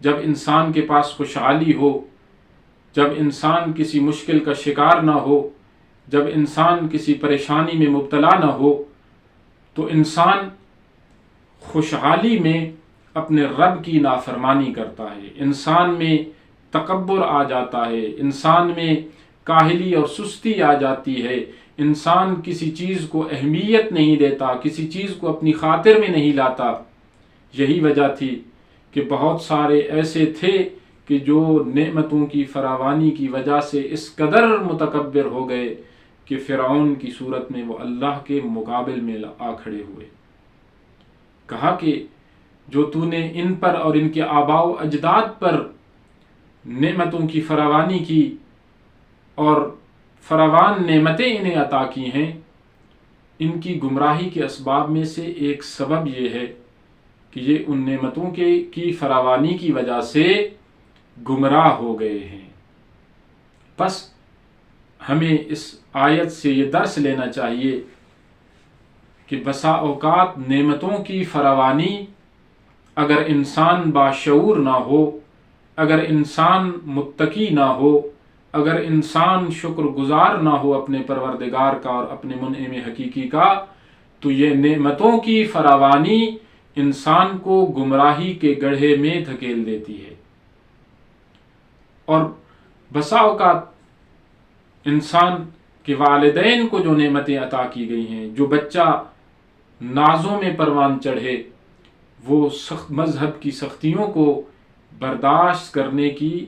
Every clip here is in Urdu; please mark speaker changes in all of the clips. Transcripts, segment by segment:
Speaker 1: جب انسان کے پاس خوشحالی ہو، جب انسان کسی مشکل کا شکار نہ ہو، جب انسان کسی پریشانی میں مبتلا نہ ہو، تو انسان خوشحالی میں اپنے رب کی نافرمانی کرتا ہے، انسان میں تکبر آ جاتا ہے، انسان میں کاہلی اور سستی آ جاتی ہے، انسان کسی چیز کو اہمیت نہیں دیتا، کسی چیز کو اپنی خاطر میں نہیں لاتا۔ یہی وجہ تھی کہ بہت سارے ایسے تھے کہ جو نعمتوں کی فراوانی کی وجہ سے اس قدر متکبر ہو گئے کہ فرعون کی صورت میں وہ اللہ کے مقابل میں آ کھڑے ہوئے۔ کہا کہ جو تو نے ان پر اور ان کے آباء و اجداد پر نعمتوں کی فراوانی کی اور فراوان نعمتیں انہیں عطا کی ہیں، ان کی گمراہی کے اسباب میں سے ایک سبب یہ ہے کہ یہ ان نعمتوں کی فراوانی کی وجہ سے گمراہ ہو گئے ہیں۔ بس ہمیں اس آیت سے یہ درس لینا چاہیے کہ بسا اوقات نعمتوں کی فراوانی اگر انسان باشعور نہ ہو، اگر انسان متقی نہ ہو، اگر انسان شکر گزار نہ ہو اپنے پروردگار کا اور اپنے منعم حقیقی کا، تو یہ نعمتوں کی فراوانی انسان کو گمراہی کے گڑھے میں دھکیل دیتی ہے۔ اور بسا اوقات انسان کے والدین کو جو نعمتیں عطا کی گئی ہیں، جو بچہ نازوں میں پروان چڑھے، وہ سخت مذہب کی سختیوں کو برداشت کرنے کی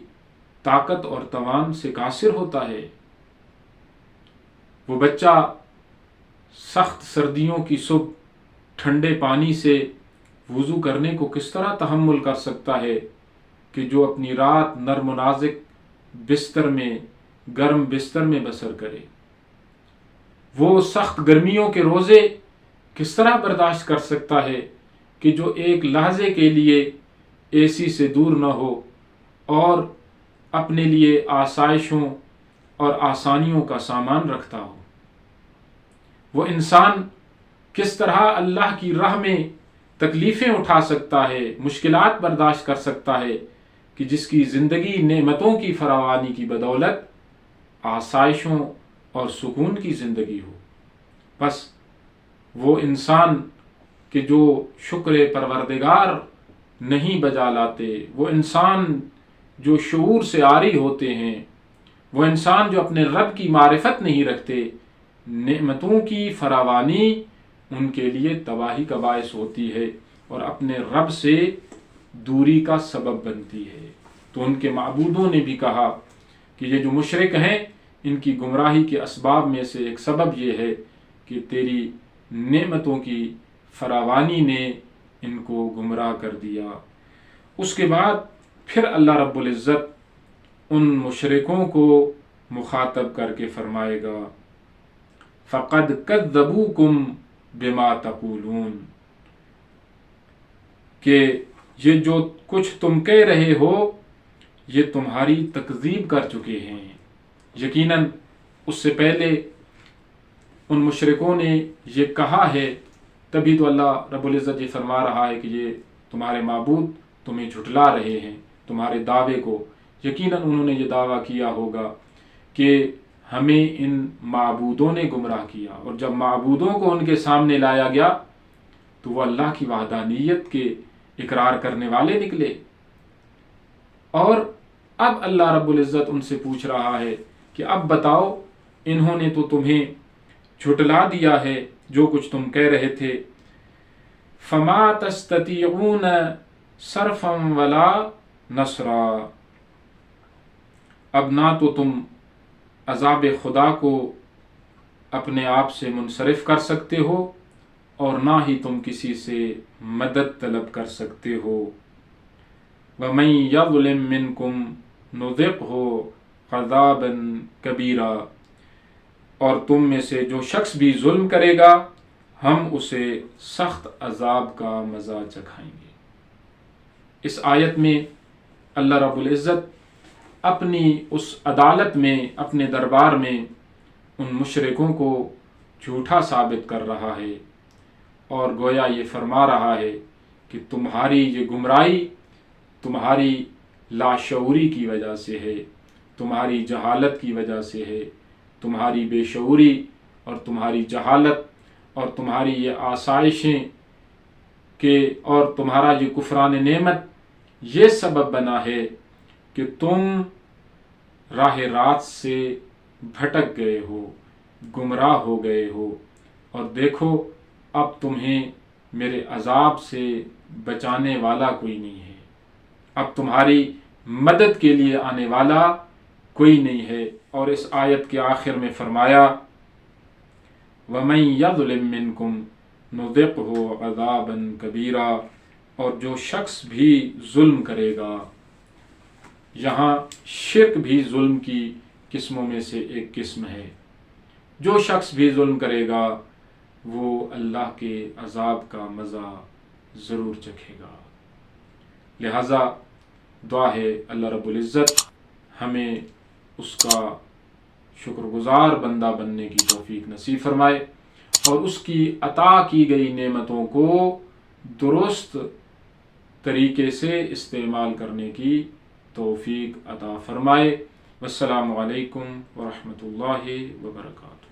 Speaker 1: طاقت اور توان سے قاصر ہوتا ہے۔ وہ بچہ سخت سردیوں کی صبح ٹھنڈے پانی سے وضو کرنے کو کس طرح تحمل کر سکتا ہے کہ جو اپنی رات نرم و نازک بستر میں، گرم بستر میں بسر کرے۔ وہ سخت گرمیوں کے روزے کس طرح برداشت کر سکتا ہے کہ جو ایک لحظے کے لیے اے سی سے دور نہ ہو اور اپنے لیے آسائشوں اور آسانیوں کا سامان رکھتا ہو۔ وہ انسان کس طرح اللہ کی راہ میں تکلیفیں اٹھا سکتا ہے، مشکلات برداشت کر سکتا ہے کہ جس کی زندگی نعمتوں کی فراوانی کی بدولت آسائشوں اور سکون کی زندگی ہو۔ بس وہ انسان کہ جو شکر پروردگار نہیں بجا لاتے، وہ انسان جو شعور سے عاری ہوتے ہیں، وہ انسان جو اپنے رب کی معرفت نہیں رکھتے، نعمتوں کی فراوانی ان کے لیے تباہی کا باعث ہوتی ہے اور اپنے رب سے دوری کا سبب بنتی ہے۔ تو ان کے معبودوں نے بھی کہا کہ یہ جو مشرک ہیں، ان کی گمراہی کے اسباب میں سے ایک سبب یہ ہے کہ تیری نعمتوں کی فراوانی نے ان کو گمراہ کر دیا۔ اس کے بعد پھر اللہ رب العزت ان مشرکوں کو مخاطب کر کے فرمائے گا فَقَدْ كَذَّبُوكُمْ بِمَا تَقُولُونَ، کہ یہ جو کچھ تم کہہ رہے ہو یہ تمہاری تکذیب کر چکے ہیں۔ یقیناً اس سے پہلے ان مشرکوں نے یہ کہا ہے، تبھی تو اللہ رب العزت یہ فرما رہا ہے کہ یہ تمہارے معبود تمہیں جھٹلا رہے ہیں، تمہارے دعوے کو۔ یقیناً انہوں نے یہ دعویٰ کیا ہوگا کہ ہمیں ان معبودوں نے گمراہ کیا، اور جب معبودوں کو ان کے سامنے لایا گیا تو وہ اللہ کی وحدانیت کے اقرار کرنے والے نکلے۔ اور اب اللہ رب العزت ان سے پوچھ رہا ہے کہ اب بتاؤ، انہوں نے تو تمہیں جھٹلا دیا ہے جو کچھ تم کہہ رہے تھے۔ فَمَا تَسْتَطِيعُونَ صَرْفًا وَلَا نَصْرًا، اب نہ تو تم عذاب خدا کو اپنے آپ سے منصرف کر سکتے ہو اور نہ ہی تم کسی سے مدد طلب کر سکتے ہو۔ وَمَن يَظْلِم مِّنكُمْ نُذِقْهُ عَذَابًا كَبِيرًا، اور تم میں سے جو شخص بھی ظلم کرے گا ہم اسے سخت عذاب کا مزہ چکھائیں گے۔ اس آیت میں اللہ رب العزت اپنی اس عدالت میں، اپنے دربار میں ان مشرکوں کو جھوٹا ثابت کر رہا ہے اور گویا یہ فرما رہا ہے کہ تمہاری یہ گمراہی تمہاری لاشعوری کی وجہ سے ہے، تمہاری جہالت کی وجہ سے ہے، تمہاری بے شعوری اور تمہاری جہالت اور تمہاری یہ آسائشیں اور تمہارا یہ کفران نعمت یہ سبب بنا ہے کہ تم راہ راست سے بھٹک گئے ہو، گمراہ ہو گئے ہو، اور دیکھو اب تمہیں میرے عذاب سے بچانے والا کوئی نہیں ہے، اب تمہاری مدد کے لیے آنے والا کوئی نہیں ہے۔ اور اس آیت کے آخر میں فرمایا وَمَن يَظْلِم مِّنكُمْ نُذِقْهُ عَذَابًا كَبِيرًا، اور جو شخص بھی ظلم کرے گا، یہاں شرک بھی ظلم کی قسموں میں سے ایک قسم ہے، جو شخص بھی ظلم کرے گا وہ اللہ کے عذاب کا مزہ ضرور چکھے گا۔ لہذا دعا ہے اللہ رب العزت ہمیں اس کا شکر گزار بندہ بننے کی توفیق نصیب فرمائے، اور اس کی عطا کی گئی نعمتوں کو درست طریقے سے استعمال کرنے کی توفیق عطا فرمائے۔ والسلام علیکم ورحمۃ اللہ وبرکاتہ۔